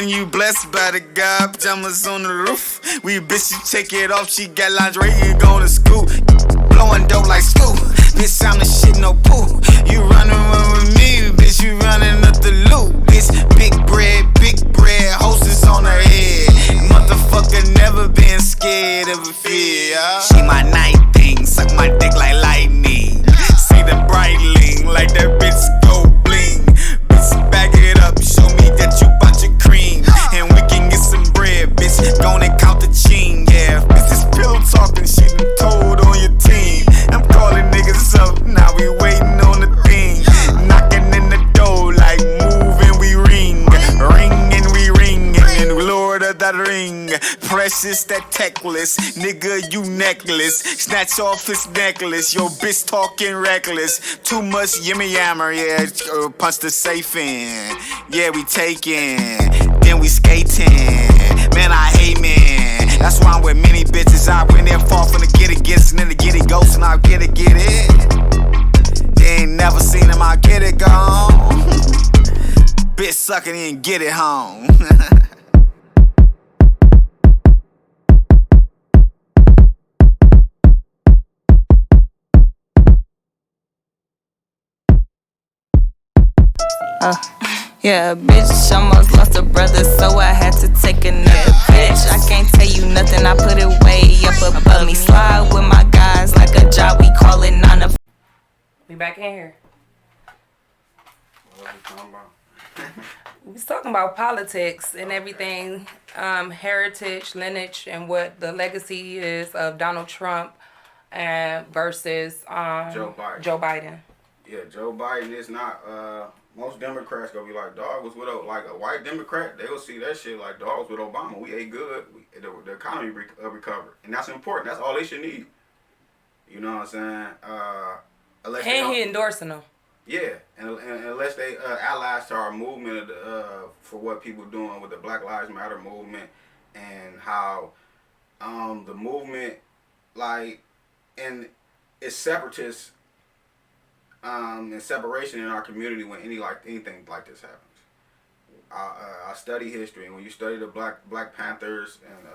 when you blessed by the God, pajamas on the roof. We bitch, you take it off, she got lingerie, you going to school. Blowing dope like school, bitch, I'm the shit, no poo. You running with me, bitch, you running up the loop. Bitch, big bread, hostess on her head. Motherfucker never been scared of a fear. She my night thing, suck my dick like lightning. See the brightling, like that bitch go bling. Bitch, back it up, show me that you bought your cream. And we can get some bread, bitch, gonna count the ching, yeah. Bitch, this pillow talking, she done told on your team. I'm calling niggas up, now we waiting on the thing. Knocking in the door, like moving, we ring. Ringing, we ringing, and Lord of that ring. Precious, that techless, nigga, you necklace. Snatch off his necklace, your bitch talking reckless. Too much yimmy yammer, yeah, punch the safe in. Yeah, we taking, then we skating. Man, I hate man. That's why I'm with many bitches. I went in far from the get it, gets, and then the get it goes, and I'll get it. They ain't never seen him, I'll get it gone. Bitch sucking in, get it home. Yeah, bitch, almost lost a brother, so I had to take another bitch. I can't tell you nothing, I put it way up above me. Slide with my guys like a job, we call it 9 to 5. We back in here. What was we talking about? We was talking about politics and everything, heritage, lineage, and what the legacy is of Donald Trump and versus Joe Biden. Yeah, Joe Biden is not. Most Democrats gonna be like, dog was with like a white Democrat. They will see that shit like, dog was with Obama. We ate good. The economy recovered, and that's important. That's all they should need. You know what I'm saying? And he endorsing them. Yeah, and unless they allies to our movement for what people doing with the Black Lives Matter movement and how the movement like and it's separatist and separation in our community when anything like this happens. I study history, and when you study the Black Panthers and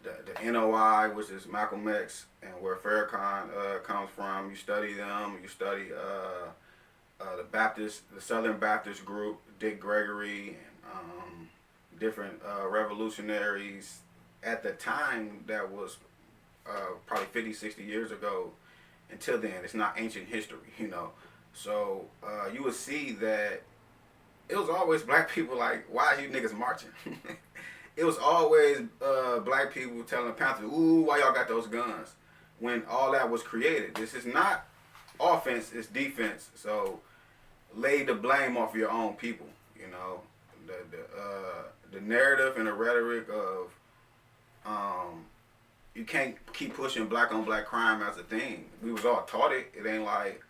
the NOI, which is Malcolm X, and where Farrakhan comes from, you study them. You study the Southern Baptist group, Dick Gregory, and different revolutionaries at the time that was probably 50, 60 years ago. Until then, it's not ancient history, you know. So you would see that it was always black people like, why are you niggas marching? It was always black people telling the Panthers, ooh, why y'all got those guns? When all that was created. This is not offense, it's defense. So lay the blame off your own people, you know. The narrative and the rhetoric of you can't keep pushing black on black crime as a thing. We was all taught it. It ain't like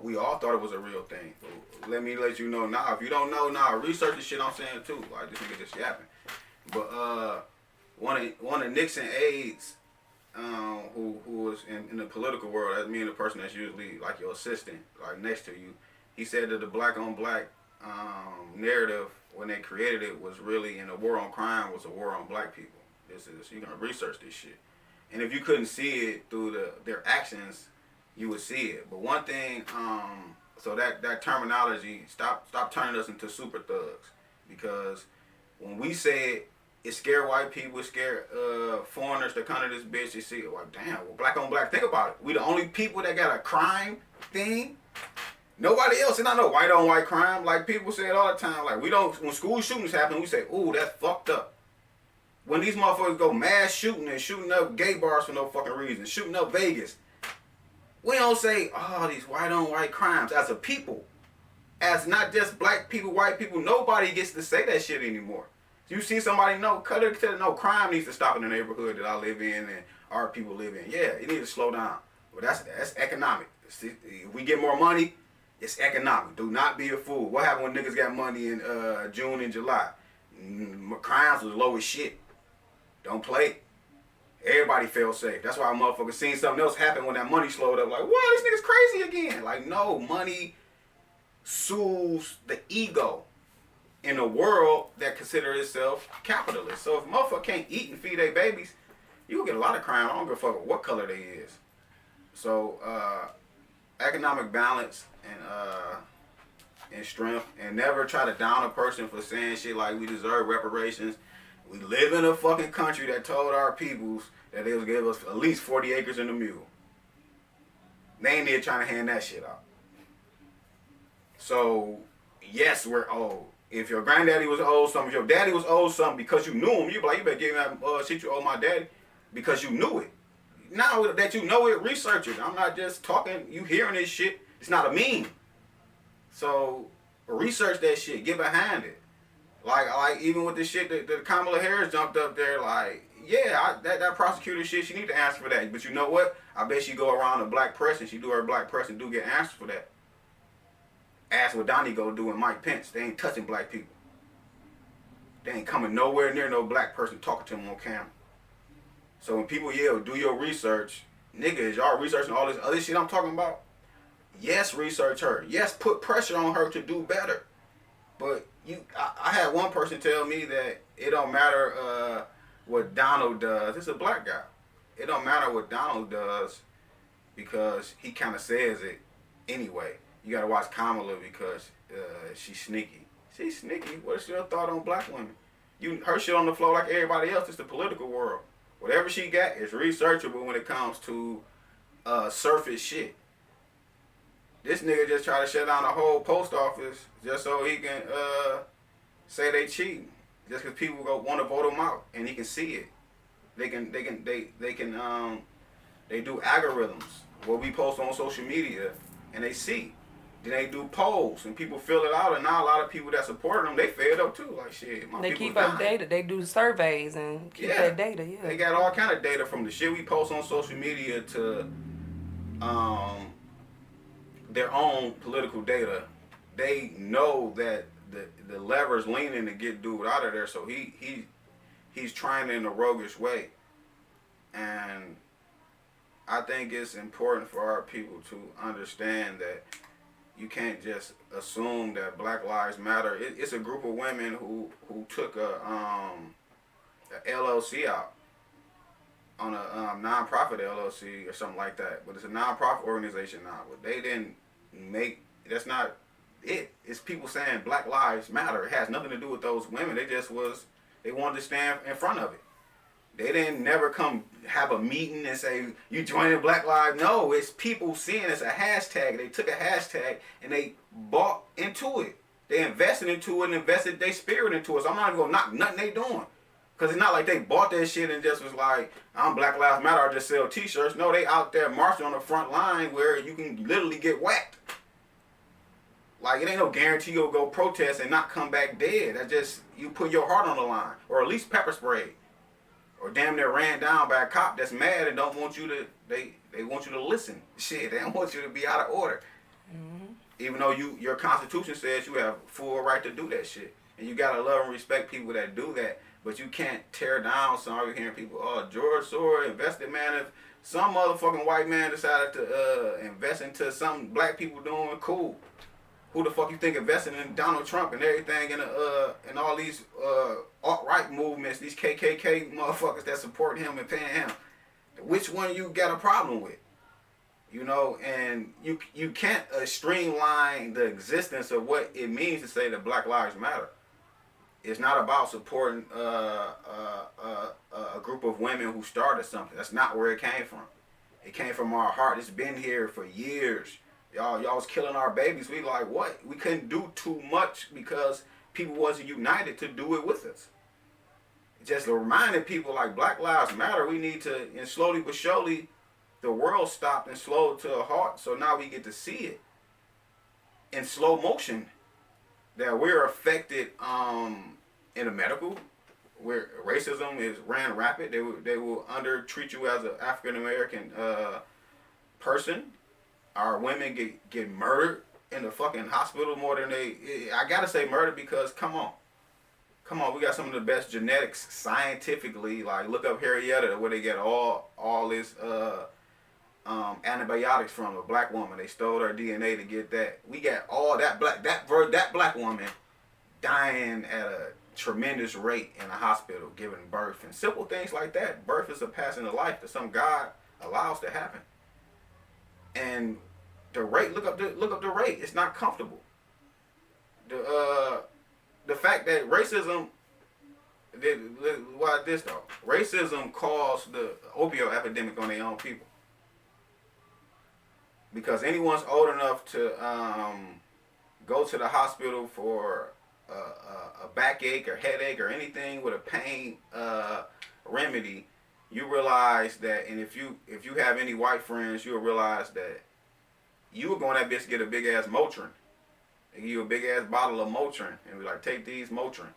we all thought it was a real thing. But let you know now. If you don't know now, research the shit I'm saying too. Like this nigga just yapping. But one of Nixon aides, who was in the political world, that's me and the person that's usually like your assistant, like next to you. He said that the black on black narrative when they created it was really, and the war on crime was a war on black people. You're gonna research this shit. And if you couldn't see it through their actions, you would see it. But one thing, so that terminology, stop turning us into super thugs. Because when we say it scare white people, it scare foreigners that come to this bitch, they see it like, damn, well, black on black, think about it. We the only people that got a crime thing. Nobody else, and I know white on white crime. Like people say it all the time. Like when school shootings happen, we say, ooh, that's fucked up. When these motherfuckers go mass shooting and shooting up gay bars for no fucking reason, shooting up Vegas, we don't say, oh, these white on white crimes. As a people, as not just black people, white people, nobody gets to say that shit anymore. You see somebody, no crime needs to stop in the neighborhood that I live in and our people live in. Yeah, it needs to slow down. But that's economic. If we get more money, it's economic. Do not be a fool. What happened when niggas got money in June and July? Crimes was low as shit. Don't play. Everybody felt safe. That's why motherfuckers seen something else happen when that money slowed up. Like, what? This nigga's crazy again. Like, no, money soothes the ego. in a world that consider itself capitalist. So if motherfucker can't eat and feed their babies, you will get a lot of crime. I don't give a fuck what color they is. So economic balance and strength, and never try to down a person for saying shit like we deserve reparations. We live in a fucking country that told our peoples that they was give us at least 40 acres and a mule. They ain't there trying to hand that shit out. So yes, we're old. If your granddaddy was owed something, if your daddy was owed something because you knew him, you be like, you better give me that shit you owe my daddy because you knew it. Now that you know it, research it. I'm not just talking, you hearing this shit. It's not a meme. So research that shit, get behind it. Like even with the shit that Kamala Harris jumped up there, like, yeah, that prosecutor shit, she need to answer for that. But you know what? I bet she go around the black press and she do her black press and do get answers for that. Ask what Donnie go do and Mike Pence. They ain't touching black people. They ain't coming nowhere near no black person talking to them on camera. So when people yell, do your research, nigga, is y'all researching all this other shit I'm talking about? Yes, research her. Yes, put pressure on her to do better. But I had one person tell me that it don't matter what Donald does. It's a black guy. It don't matter what Donald does because he kind of says it anyway. You gotta watch Kamala because she's sneaky. She's sneaky. What's your thought on black women? Her shit on the floor like everybody else. It's the political world. Whatever she got is researchable when it comes to surface shit. This nigga just try to shut down the whole post office just so he can say they cheating. Just because people want to vote him out and he can see it. They do algorithms what we post on social media and they see. Then they do polls and people fill it out, and now a lot of people that support them, they fed up too. Like shit, my they keep up data. They do surveys and keep that data. Yeah, they got all kind of data from the shit we post on social media to their own political data. They know that the lever's leaning to get dude out of there, so he's trying in a roguish way, and I think it's important for our people to understand that you can't just assume that Black Lives Matter. It's a group of women who took a LLC out on a non-profit LLC or something like that. But it's a non-profit organization now. But they didn't make, that's not it. It's people saying Black Lives Matter. It has nothing to do with those women. They wanted to stand in front of it. They didn't never come have a meeting and say, you joining Black Lives. No, it's people seeing it's a hashtag. They took a hashtag and they bought into it. They invested into it and invested their spirit into it. So I'm not even going to knock nothing they doing. Because it's not like they bought that shit and just was like, I'm Black Lives Matter, I just sell t-shirts. No, they out there marching on the front line where you can literally get whacked. Like, it ain't no guarantee you'll go protest and not come back dead. That's just, you put your heart on the line. Or at least pepper spray. Or damn near ran down by a cop that's mad and don't want you to, they want you to listen. Shit, they don't want you to be out of order. Mm-hmm. Even though your constitution says you have full right to do that shit. And you gotta love and respect people that do that. But you can't tear down some. You're hearing people, oh, George Soros invested, man. If some motherfucking white man decided to invest into something black people doing, cool. Who the fuck you think investing in Donald Trump and everything and all these alt-right movements, these KKK motherfuckers that support him and paying him? Which one you got a problem with? You know, and you can't streamline the existence of what it means to say that Black Lives Matter. It's not about supporting a group of women who started something. That's not where it came from. It came from our heart. It's been here for years. Y'all was killing our babies. We like, what? We couldn't do too much because people wasn't united to do it with us. Just reminding people like Black Lives Matter, we need to, and slowly but surely, the world stopped and slowed to a halt. So now we get to see it in slow motion that we're affected in the medical, where racism is ran rapid. They will treat you as an African American person. Our women get murdered in the fucking hospital more than I gotta say murder because come on, we got some of the best genetics scientifically. Like look up Harrietta where they get all this antibiotics from a black woman. They stole her DNA to get that. We got all that black woman dying at a tremendous rate in a hospital giving birth and simple things like that. Birth is a passing of life that some God allows to happen. And the rate, look up the rate. It's not comfortable. The fact that racism why this though? Racism caused the opioid epidemic on their own people. Because anyone's old enough to go to the hospital for a backache or headache or anything with a pain remedy, you realize that, and if you have any white friends, you'll realize that you were going to that bitch to get a big ass Motrin. They give you a big ass bottle of Motrin and be like, take these Motrin.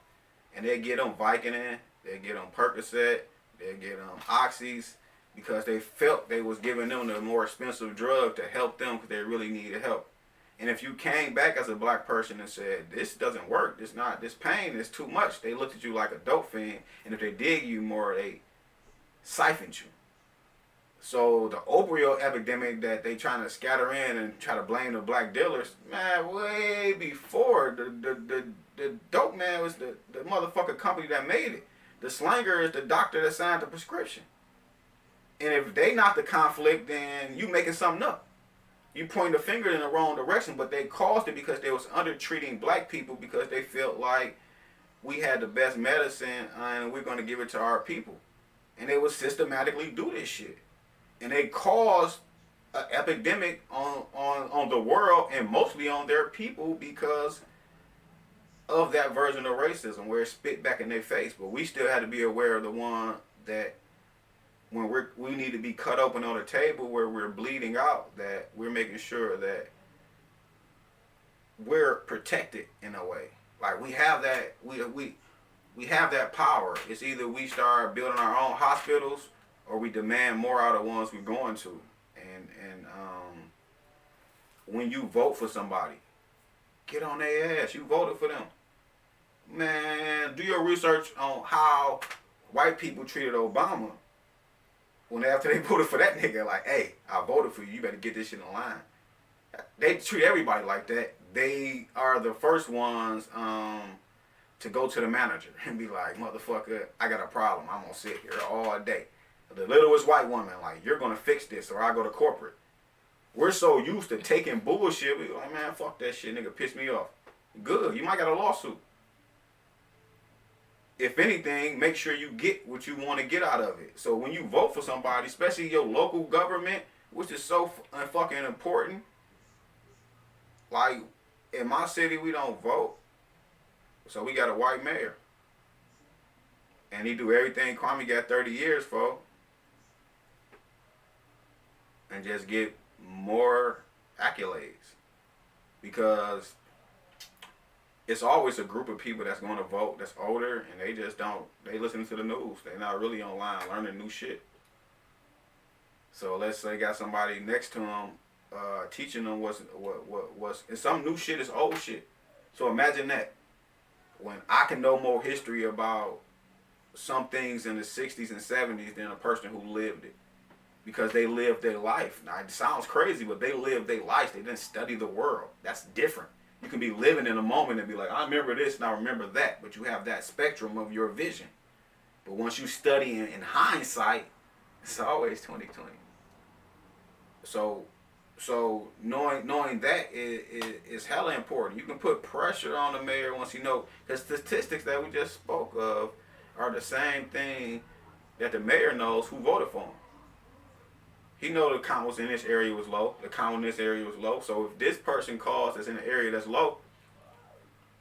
And they get them Vicodin, they get them Percocet, they get them Oxys, because they felt they was giving them the more expensive drug to help them because they really needed help. And if you came back as a black person and said, this doesn't work, this pain is too much, they looked at you like a dope fiend, and if they dig you more, they siphoned you. So the opioid epidemic that they trying to scatter in and try to blame the black dealers, man, way before the dope man was the motherfucker company that made it. The slanger is the doctor that signed the prescription. And if they not the conflict, then you making something up. You point the finger in the wrong direction, but they caused it because they was under-treating black people because they felt like we had the best medicine and we're going to give it to our people. And they would systematically do this shit. And they caused an epidemic on the world and mostly on their people because of that version of racism where it spit back in their face. But we still had to be aware of the one that when we need to be cut open on a table where we're bleeding out, that we're making sure that we're protected in a way. Like we have that we have that power. It's either we start building our own hospitals or we demand more out of the ones we're going to. And when you vote for somebody, get on their ass. You voted for them. Man, do your research on how white people treated Obama. When after they voted for that nigga, like, hey, I voted for you, you better get this shit in line. They treat everybody like that. They are the first ones to go to the manager and be like, motherfucker, I got a problem. I'm gonna sit here all day. The littlest white woman, like, you're gonna fix this or I go to corporate. We're so used to taking bullshit, we like, man, fuck that shit, nigga, piss me off. Good, you might got a lawsuit. If anything, make sure you get what you want to get out of it. So when you vote for somebody, especially your local government, which is so fucking important, like in my city, we don't vote. So we got a white mayor. And he do everything Kwame got 30 years for. And just get more accolades. Because it's always a group of people that's going to vote that's older and they just don't, they listen to the news. They're not really online learning new shit. So let's say got somebody next to them teaching them what's and some new shit is old shit. So imagine that. When I can know more history about some things in the 60s and 70s than a person who lived it. Because they lived their life. Now it sounds crazy, but they lived their life. They didn't study the world. That's different. You can be living in a moment and be like, I remember this and I remember that, but you have that spectrum of your vision. But once you study in hindsight, it's always 2020. So knowing that is hella important. You can put pressure on the mayor once you know, the statistics that we just spoke of are the same thing that the mayor knows who voted for him. He know the count was in this area was low. The count in this area was low. So if this person calls that's in an area that's low,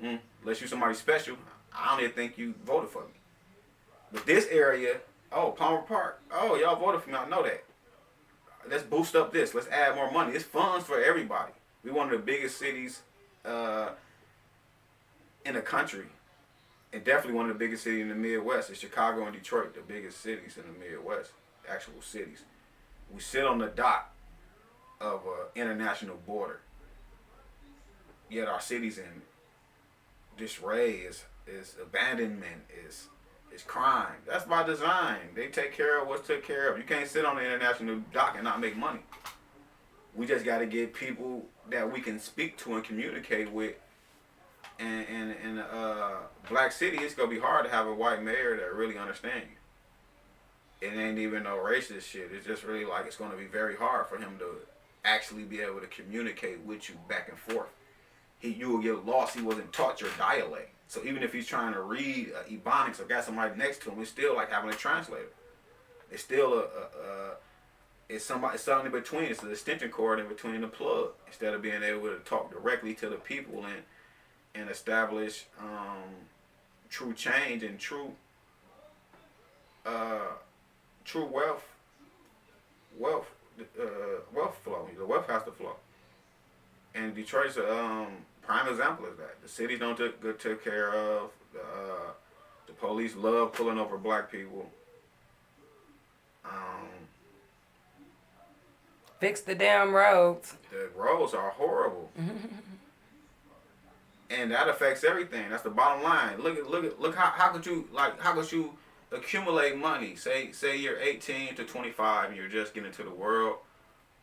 unless you somebody special, I don't even think you voted for me. But this area, oh, Palmer Park, oh, y'all voted for me, I know that. Let's boost up this. Let's add more money. It's funds for everybody. We're one of the biggest cities in the country. And definitely one of the biggest cities in the Midwest. It's Chicago and Detroit, the biggest cities in the Midwest, actual cities. We sit on the dock of an international border. Yet our cities in disarray, is abandonment, is crime. That's by design. They take care of what's took care of. You can't sit on the international dock and not make money. We just got to get people that we can speak to and communicate with And in Black City, it's gonna be hard to have a white mayor that really understands you. It ain't even no racist shit. It's just really like it's gonna be very hard for him to actually be able to communicate with you back and forth. You will get lost. He wasn't taught your dialect. So even if he's trying to read Ebonics or got somebody next to him, it's still like having a translator. It's still it's something in between. It's an extension cord in between the plug. Instead of being able to talk directly to the people and establish true change and true wealth flow. The wealth has to flow. And Detroit's a prime example of that. The city don't take care of. The police love pulling over black people. Fix the damn roads. The roads are horrible. And that affects everything. That's the bottom line. Look how could you accumulate money? Say you're 18 to 25 and you're just getting into the world,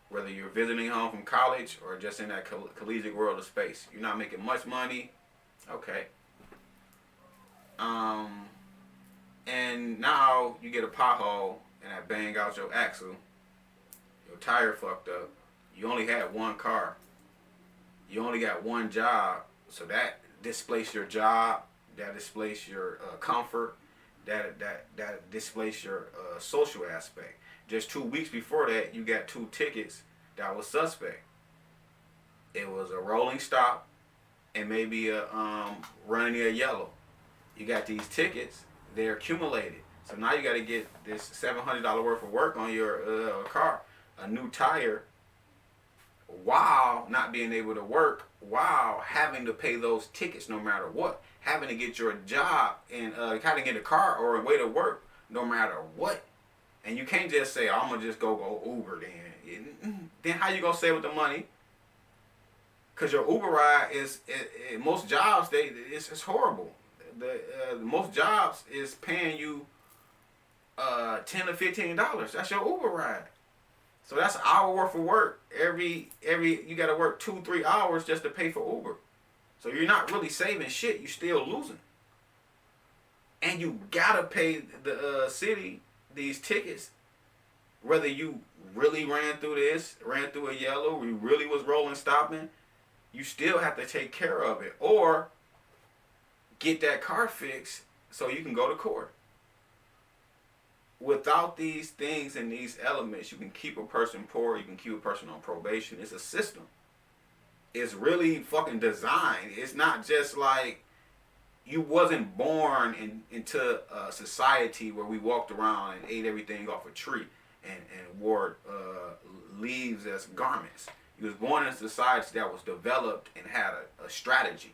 whether you're visiting home from college or just in that collegiate world of space. You're not making much money. Okay. And now you get a pothole and I bang out your axle. Your tire fucked up. You only had one car. You only got one job. So that displaced your job. That displaced your comfort. That displaced your social aspect. Just 2 weeks before that, you got 2 tickets that was suspect. It was a rolling stop and maybe a running a yellow. You got these tickets, they're accumulated. So now you got to get this $700 worth of work on your car, a new tire, while not being able to work, while having to pay those tickets no matter what, having to get your job and having to get a car or a way to work no matter what. And you can't just say, I'm going to just go Uber then. Then how you going to save the money? Because your Uber ride is, most jobs, it's horrible. Most jobs is paying you $10 to $15. That's your Uber ride. So that's an hour worth of work. Every you got to work 2-3 hours just to pay for Uber. So you're not really saving shit. You're still losing. And you got to pay the city these tickets, whether you really ran through a yellow, you really was rolling stopping, you still have to take care of it or get that car fixed so you can go to court. Without these things and these elements, you can keep a person poor, you can keep a person on probation. It's a system. It's really fucking designed. It's not just like you wasn't born into a society where we walked around and ate everything off a tree and wore leaves as garments. You was born in a society that was developed and had a strategy.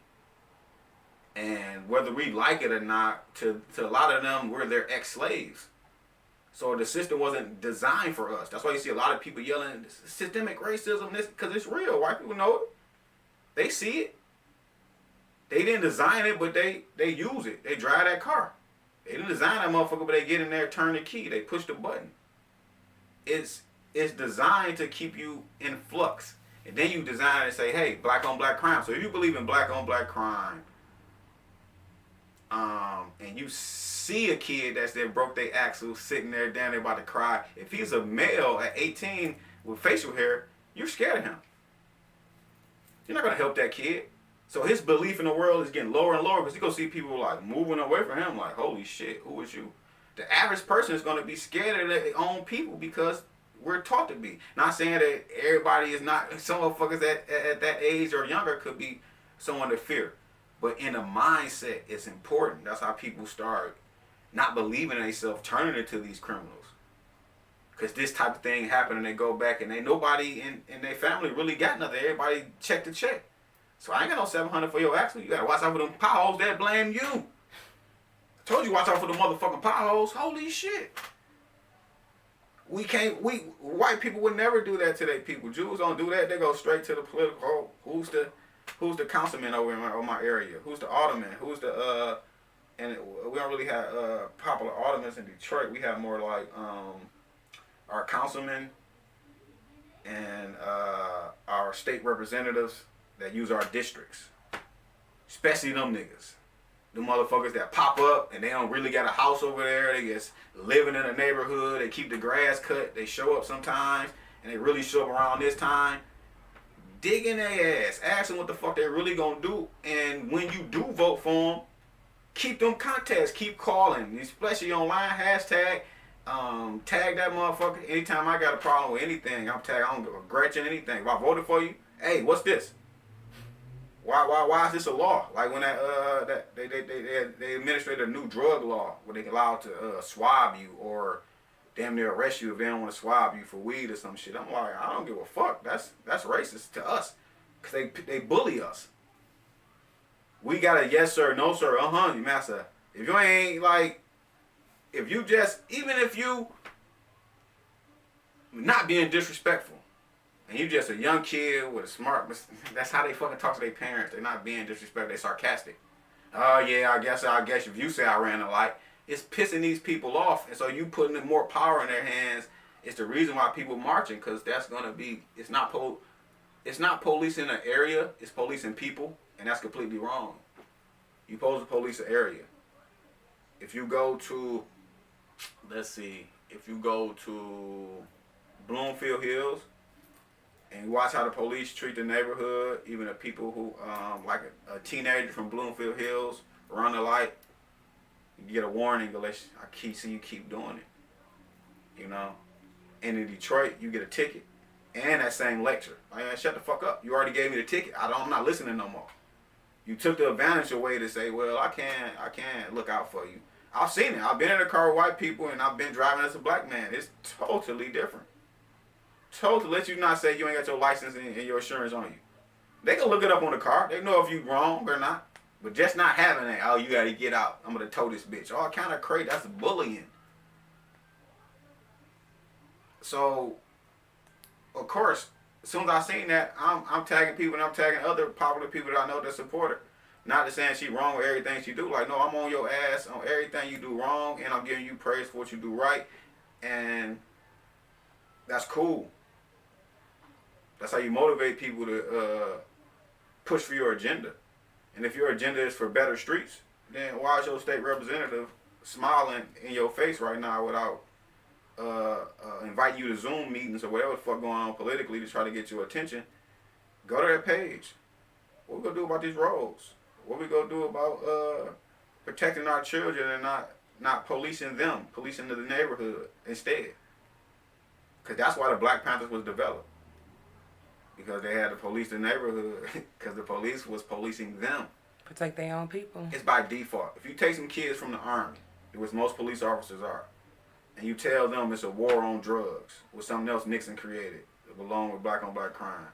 And whether we like it or not, to a lot of them, we're their ex-slaves. So the system wasn't designed for us. That's why you see a lot of people yelling, systemic racism, this, because it's real. White people know it. They see it. They didn't design it, but they use it. They drive that car. They didn't design that motherfucker, but they get in there, turn the key. They push the button. It's designed to keep you in flux. And then you design it and say, hey, black on black crime. So if you believe in black on black crime, and you see a kid that's there broke their axle sitting there down there about to cry, if he's a male at 18 with facial hair, you're scared of him. You're not going to help that kid. So his belief in the world is getting lower and lower because you go see people like moving away from him like, holy shit, who is you? The average person is going to be scared of their own people because we're taught to be. Not saying that everybody is not, some motherfuckers at that age or younger could be someone to fear. But in a mindset, it's important. That's how people start not believing in themselves, turning into these criminals. Because this type of thing happened and they go back and nobody in their family really got nothing. Everybody check to check. So I ain't got no $700 for your axle. You got to watch out for them potholes that blame you. I told you watch out for the motherfucking potholes. Holy shit. White people would never do that to their people. Jews don't do that. They go straight to the political. Who's the councilman over in my area? Who's the alderman? Who's the and we don't really have popular aldermen in Detroit. We have more like our councilmen and our state representatives that use our districts. Especially them niggas. The motherfuckers that pop up and they don't really got a house over there. They just living in a neighborhood. They keep the grass cut. They show up sometimes and they really show up around this time. Dig in their ass. Ask them what the fuck they really gonna do. And when you do vote for them, keep them contacts. Keep calling. Especially online. Hashtag. Tag that motherfucker. Anytime I got a problem with anything, I'm tagging. I don't give a Gretchen anything. If I voted for you, hey, what's this? Why is this a law? Like when they administrated a new drug law where they allowed to swab you or damn near arrest you if they don't want to swab you for weed or some shit. I'm like, I don't give a fuck. That's racist to us because they bully us. We got a yes sir, no sir, you master. If you ain't like, if you just, even if you not being disrespectful, and you just a young kid with a smart, that's how they fucking talk to their parents. They're not being disrespectful, they sarcastic. Oh yeah, I guess if you say I ran a light, it's pissing these people off. And so you putting more power in their hands. It's the reason why people marching, because that's gonna be, it's not policing an area, it's policing people, and that's completely wrong. You're supposed to police an area. If you go to, if you go to Bloomfield Hills, and you watch how the police treat the neighborhood, even the people who, like a teenager from Bloomfield Hills, run the light, you get a warning unless I see you keep doing it. You know? And in Detroit, you get a ticket and that same lecture. Like, shut the fuck up. You already gave me the ticket. I'm not listening no more. You took the advantage away to say, well, I can't look out for you. I've seen it. I've been in a car with white people and I've been driving as a black man. It's totally different. Totally let you not say you ain't got your license and your insurance on you. They can look it up on the car. They know if you wrong or not. But just not having it, oh, you gotta get out. I'm gonna tow this bitch. All kind of crazy. That's bullying. So, of course, as soon as I seen that, I'm tagging people and I'm tagging other popular people that I know that support her. Not to saying she wrong with everything she do. Like, no, I'm on your ass on everything you do wrong, and I'm giving you praise for what you do right, and that's cool. That's how you motivate people to push for your agenda. And if your agenda is for better streets, then why is your state representative smiling in your face right now without inviting you to Zoom meetings or whatever the fuck going on politically to try to get your attention? Go to that page. What we gonna do about these roads? What we gonna do about protecting our children and not policing them, policing the neighborhood instead? Because that's why the Black Panthers was developed. Because they had to police the neighborhood because the police was policing them. Protect their own people. It's by default. If you take some kids from the Army, which most police officers are, and you tell them it's a war on drugs, with something else Nixon created, along with black on black crime,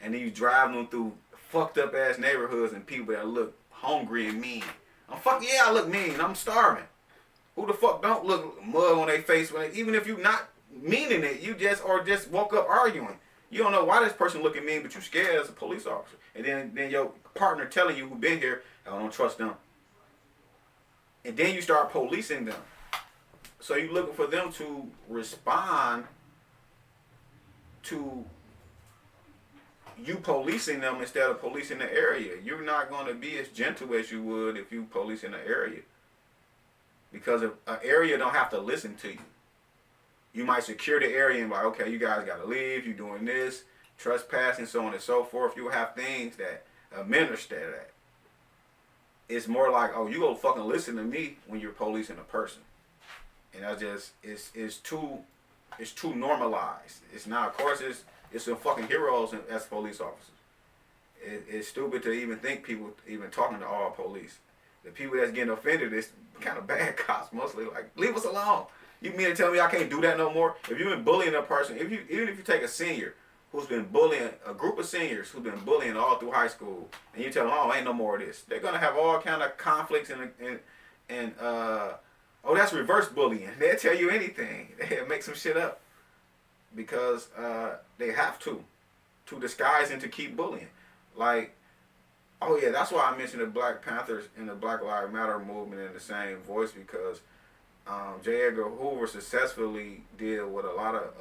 and then you drive them through fucked up ass neighborhoods and people that look hungry and mean. I look mean. I'm starving. Who the fuck don't look mud on their face even if you not meaning it, you just woke up arguing. You don't know why this person looking mean, but you scared as a police officer. And then your partner telling you who been here, I don't trust them. And then you start policing them. So you looking for them to respond to you policing them instead of policing the area. You're not going to be as gentle as you would if you police in the area. Because if an area don't have to listen to you. You might secure the area and be like, okay, you guys got to leave. You're doing this, trespassing, so on and so forth. You will have things that administer that. It's more like, oh, you go fucking listen to me when you're policing a person. And that's just, it's too normalized. It's not, of course, it's some fucking heroes as police officers. It's stupid to even think people even talking to all police. The people that's getting offended is kind of bad cops mostly. Like, leave us alone. You mean to tell me I can't do that no more? If you've been bullying a person, even if you take a senior who's been bullying, a group of seniors who've been bullying all through high school, and you tell them, oh, ain't no more of this. They're going to have all kind of conflicts and oh, that's reverse bullying. They'll tell you anything. They'll make some shit up because they have to disguise and to keep bullying. Like, oh yeah, that's why I mentioned the Black Panthers and the Black Lives Matter movement in the same voice, because J. Edgar Hoover successfully did what a lot of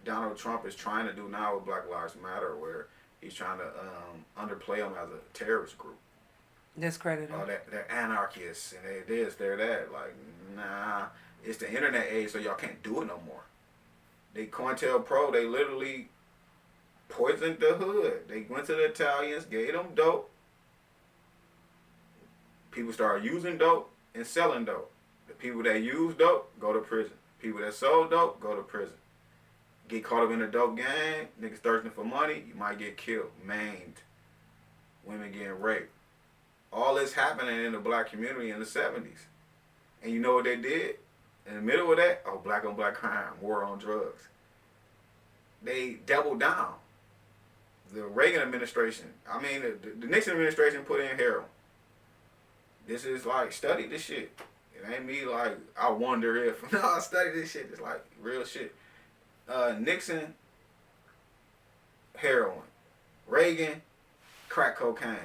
Donald Trump is trying to do now with Black Lives Matter, where he's trying to underplay them as a terrorist group. Discredit them. Oh, they're anarchists and they this, they're that. Like, nah, it's the internet age, so y'all can't do it no more. They COINTELPRO, they literally poisoned the hood. They went to the Italians, gave them dope. People started using dope and selling dope. The people that use dope go to prison. People that sold dope go to prison. Get caught up in a dope gang, niggas thirsting for money, you might get killed, maimed, women getting raped. All this happening in the black community in the 70s. And you know what they did? In the middle of that, oh, black on black crime, war on drugs. They doubled down. The Reagan administration, I mean, the Nixon administration put in heroin. This is like, study this shit. It ain't me like, I wonder if. No, I study this shit. It's like real shit. Nixon, heroin. Reagan, crack cocaine.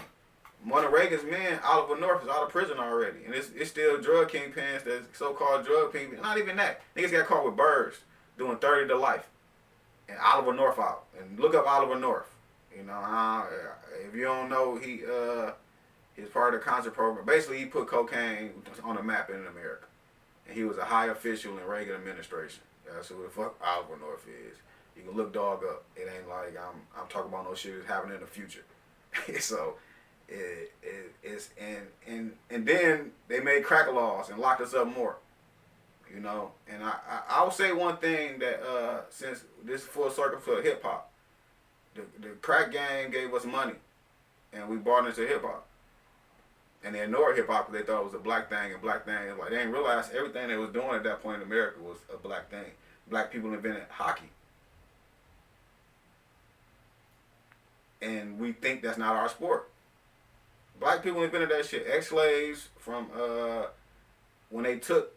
One of Reagan's men, Oliver North, is out of prison already. And it's still drug kingpins, that's so-called drug kingpins. Not even that. Niggas got caught with birds doing 30 to life. And Oliver North out. And look up Oliver North. You know, if you don't know, he's part of the concert program. Basically, he put cocaine on the map in America. And he was a high official in Reagan administration. That's who the fuck Oliver North is. You can look dog up. It ain't like I'm talking about no shit that's happening in the future. So it's and then they made crack laws and locked us up more. You know, and I'll say one thing that since this is full circle for hip hop, the crack gang gave us money, and we bought into hip hop. And they ignored hip hop because they thought it was a black thing, and black thing, like they didn't realize everything they was doing at that point in America was a black thing. Black people invented hockey. And we think that's not our sport. Black people invented that shit. Ex-slaves from when they took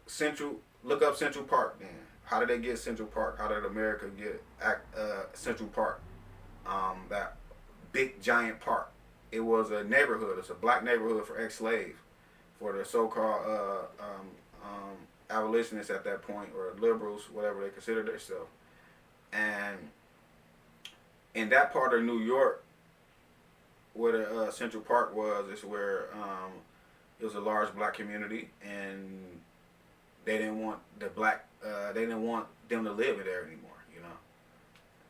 look up Central Park then. How did they get Central Park? How did America get Central Park? That big giant park. It was a neighborhood. It's a black neighborhood for ex-slaves, for the so-called abolitionists at that point, or liberals, whatever they considered themselves. And in that part of New York, where the Central Park was, is where it was a large black community, and they didn't want they didn't want them to live there anymore, you know,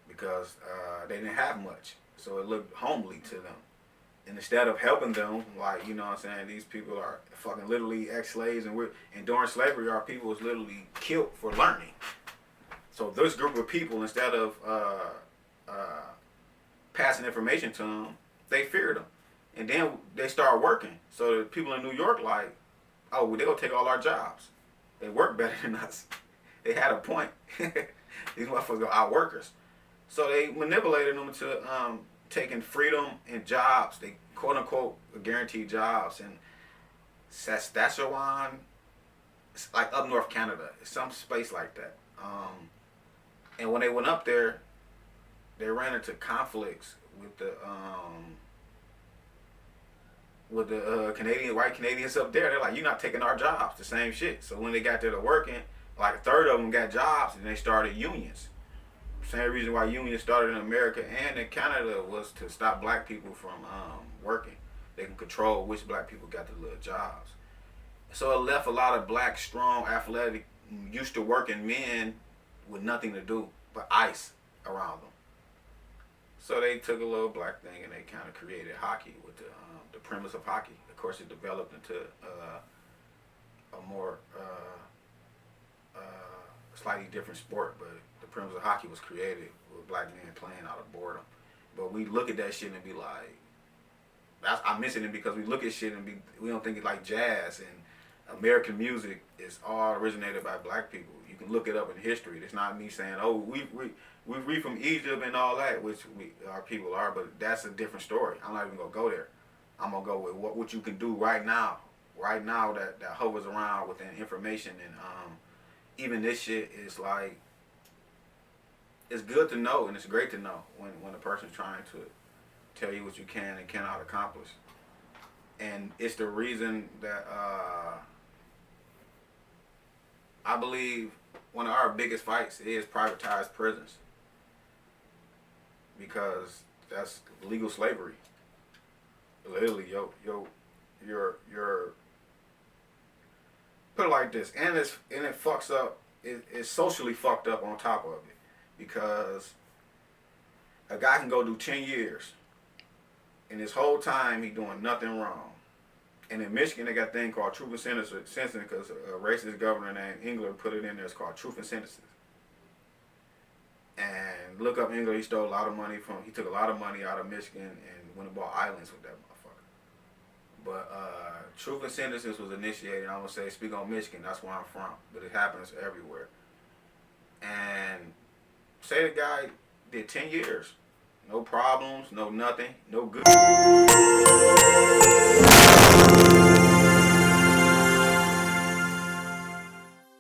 because they didn't have much, so it looked homely to them. And instead of helping them, like, you know what I'm saying, these people are fucking literally ex-slaves, and during slavery, our people was literally killed for learning. So this group of people, instead of passing information to them, they feared them. And then they started working. So the people in New York, like, oh, well, they'll take all our jobs. They work better than us. They had a point. These motherfuckers are our workers. So they manipulated them to taking freedom and jobs. They quote unquote guaranteed jobs. And Saskatchewan, it's like up north Canada, it's some space like that. And when they went up there, they ran into conflicts with the white Canadians up there. They're like, you're not taking our jobs, the same shit. So when they got there to working, like a third of them got jobs, and they started unions. Same reason why unions started in America and in Canada was to stop black people from working. They can control which black people got the little jobs. So it left a lot of black, strong, athletic, used to working men with nothing to do but ice around them. So they took a little black thing and they kind of created hockey with the premise of hockey. Of course, it developed into a more slightly different sport, but the premise of hockey was created with black men playing out of boredom. But we look at that shit and be like, I'm missing it because we look at shit and we don't think it like jazz and American music is all originated by black people. You can look it up in history. It's not me saying, oh, we from Egypt and all that, which our people are, but that's a different story. I'm not even gonna go there. I'm gonna go with what you can do right now that hovers around within information. And even this shit is like, it's good to know and it's great to know when a person's trying to tell you what you can and cannot accomplish. And it's the reason that I believe one of our biggest fights is privatized prisons, because that's legal slavery. Literally, put it like this, and it fucks up. It's socially fucked up on top of it, because a guy can go do 10 years, and this whole time he doing nothing wrong. And in Michigan, they got a thing called truth and sentencing, because a racist governor named Engler put it in there. It's called truth and sentencing. And look up Engler. He stole a lot of money he took a lot of money out of Michigan and went and bought islands with that motherfucker. But truth and sentences was initiated, I'm gonna say, speak on Michigan, that's where I'm from, but it happens everywhere. And say the guy did 10 years, no problems, no nothing, no good.